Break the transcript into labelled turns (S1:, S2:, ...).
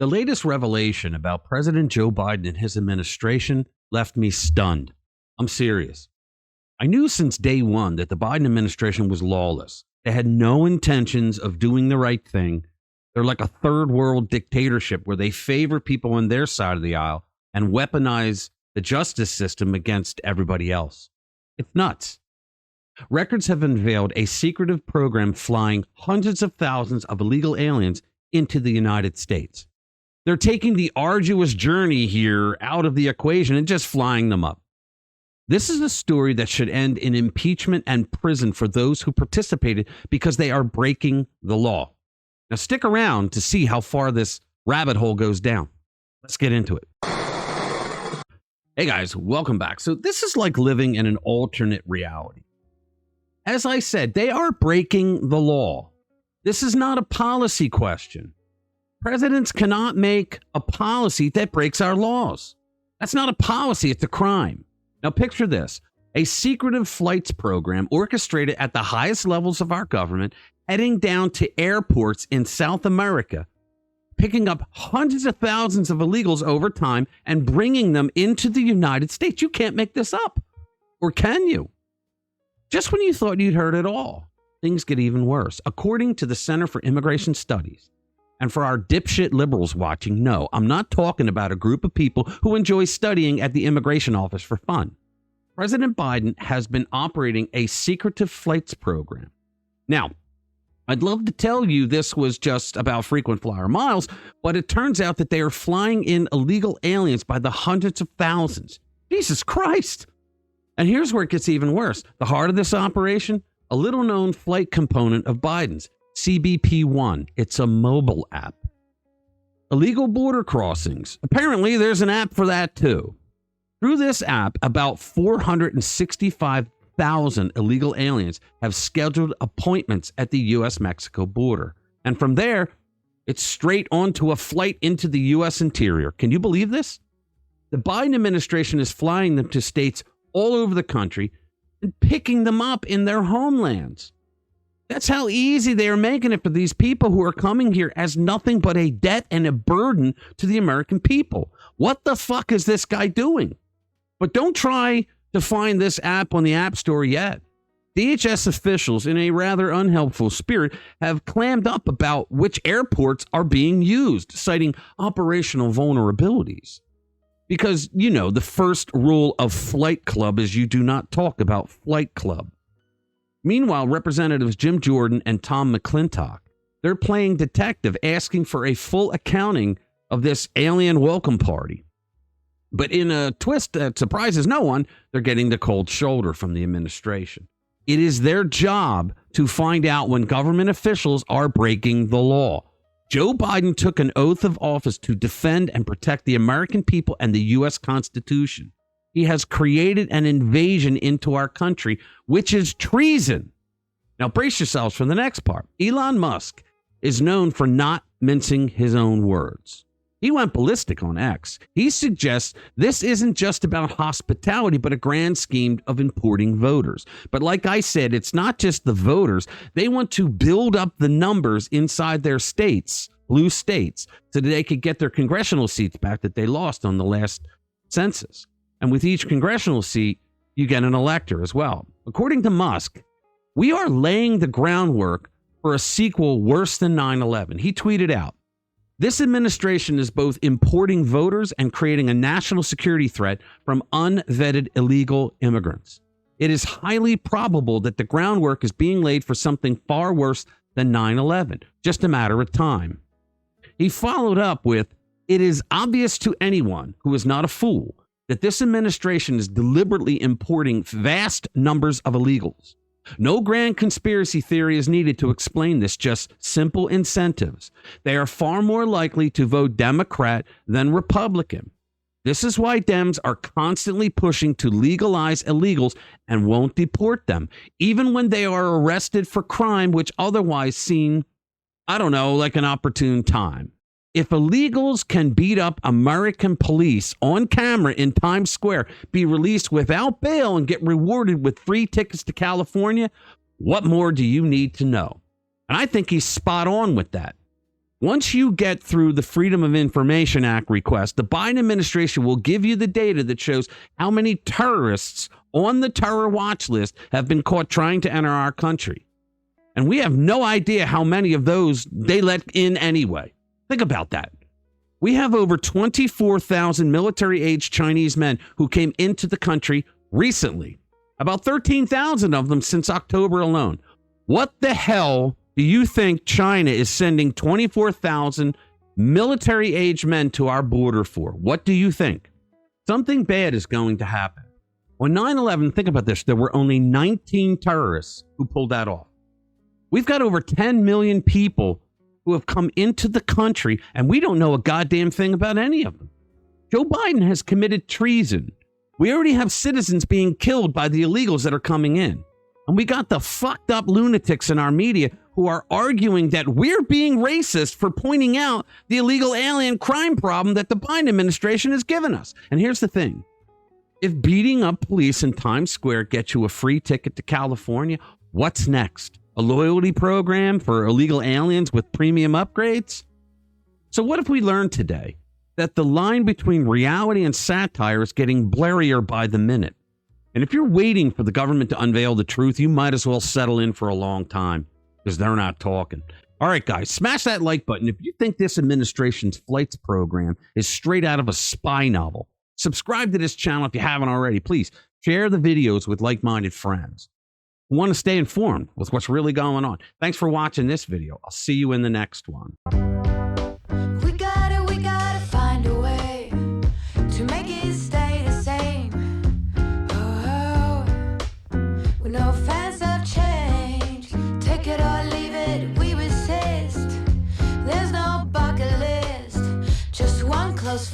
S1: The latest revelation about President Joe Biden and his administration left me stunned. I'm serious. I knew since day one that the Biden administration was lawless. They had no intentions of doing the right thing. They're like a third world dictatorship where they favor people on their side of the aisle and weaponize the justice system against everybody else. It's nuts. Records have unveiled a secretive program flying hundreds of thousands of illegal aliens into the United States. They're taking the arduous journey here out of the equation and just flying them up. This is a story that should end in impeachment and prison for those who participated because they are breaking the law. Now stick around to see how far this rabbit hole goes down. Let's get into it. Hey guys, welcome back. So this is like living in an alternate reality. As I said, they are breaking the law. This is not a policy question. Presidents cannot make a policy that breaks our laws. That's not a policy, it's a crime. Now picture this, a secretive flights program orchestrated at the highest levels of our government, heading down to airports in South America, picking up hundreds of thousands of illegals over time and bringing them into the United States. You can't make this up. Or can you? Just when you thought you'd heard it all, things get even worse. According to the Center for Immigration Studies, and for our dipshit liberals watching, no, I'm not talking about a group of people who enjoy studying at the immigration office for fun. President Biden has been operating a secretive flights program. Now, I'd love to tell you this was just about frequent flyer miles, but it turns out that they are flying in illegal aliens by the hundreds of thousands. Jesus Christ! And here's where it gets even worse. The heart of this operation, a little-known flight component of Biden's, CBP One. It's a mobile app. Illegal border crossings. Apparently, there's an app for that too. Through this app, about 465,000 illegal aliens have scheduled appointments at the U.S.-Mexico border. And from there, it's straight onto a flight into the U.S. interior. Can you believe this? The Biden administration is flying them to states all over the country and picking them up in their homelands. That's how easy they are making it for these people who are coming here as nothing but a debt and a burden to the American people. What the fuck is this guy doing? But don't try to find this app on the App Store yet. DHS officials, in a rather unhelpful spirit, have clammed up about which airports are being used, citing operational vulnerabilities. Because, you know, the first rule of Flight Club is you do not talk about Flight Club. Meanwhile, Representatives Jim Jordan and Tom McClintock, they're playing detective, asking for a full accounting of this alien welcome party. But in a twist that surprises no one, they're getting the cold shoulder from the administration. It is their job to find out when government officials are breaking the law. Joe Biden took an oath of office to defend and protect the American people and the U.S. Constitution. He has created an invasion into our country, which is treason. Now brace yourselves for the next part. Elon Musk is known for not mincing his own words. He went ballistic on X. He suggests this isn't just about hospitality, but a grand scheme of importing voters. But like I said, it's not just the voters. They want to build up the numbers inside their states, blue states, so that they could get their congressional seats back that they lost on the last census. And with each congressional seat, you get an elector as well. According to Musk, we are laying the groundwork for a sequel worse than 9/11. He tweeted out, "This administration is both importing voters and creating a national security threat from unvetted illegal immigrants. It is highly probable that the groundwork is being laid for something far worse than 9/11, just a matter of time." He followed up with, "It is obvious to anyone who is not a fool that this administration is deliberately importing vast numbers of illegals. No grand conspiracy theory is needed to explain this, just simple incentives. They are far more likely to vote Democrat than Republican. This is why Dems are constantly pushing to legalize illegals and won't deport them, even when they are arrested for crime which otherwise seem, I don't know, like an opportune time. If illegals can beat up American police on camera in Times Square, be released without bail, and get rewarded with free tickets to California, what more do you need to know?" And I think he's spot on with that. Once you get through the Freedom of Information Act request, the Biden administration will give you the data that shows how many terrorists on the terror watch list have been caught trying to enter our country. And we have no idea how many of those they let in anyway. Think about that. We have over 24,000 military-aged Chinese men who came into the country recently. About 13,000 of them since October alone. What the hell do you think China is sending 24,000 military-aged men to our border for? What do you think? Something bad is going to happen. On 9/11, think about this, there were only 19 terrorists who pulled that off. We've got over 10 million people who have come into the country, and we don't know a goddamn thing about any of them. Joe Biden has committed treason. We already have citizens being killed by the illegals that are coming in. And we got the fucked up lunatics in our media who are arguing that we're being racist for pointing out the illegal alien crime problem that the Biden administration has given us. And here's the thing. If beating up police in Times Square gets you a free ticket to California, what's next? A loyalty program for illegal aliens with premium upgrades? So what if we learned today that the line between reality and satire is getting blurrier by the minute? And if you're waiting for the government to unveil the truth, you might as well settle in for a long time because they're not talking. All right, guys, smash that like button if you think this administration's flights program is straight out of a spy novel. Subscribe to this channel if you haven't already. Please share the videos with like-minded friends who want to stay informed with what's really going on. Thanks for watching this video. I'll see you in the next one.
S2: We gotta find a way to make it stay the same. Oh, with no fans of change. Take it or leave it, we resist. There's no bucket list, just one close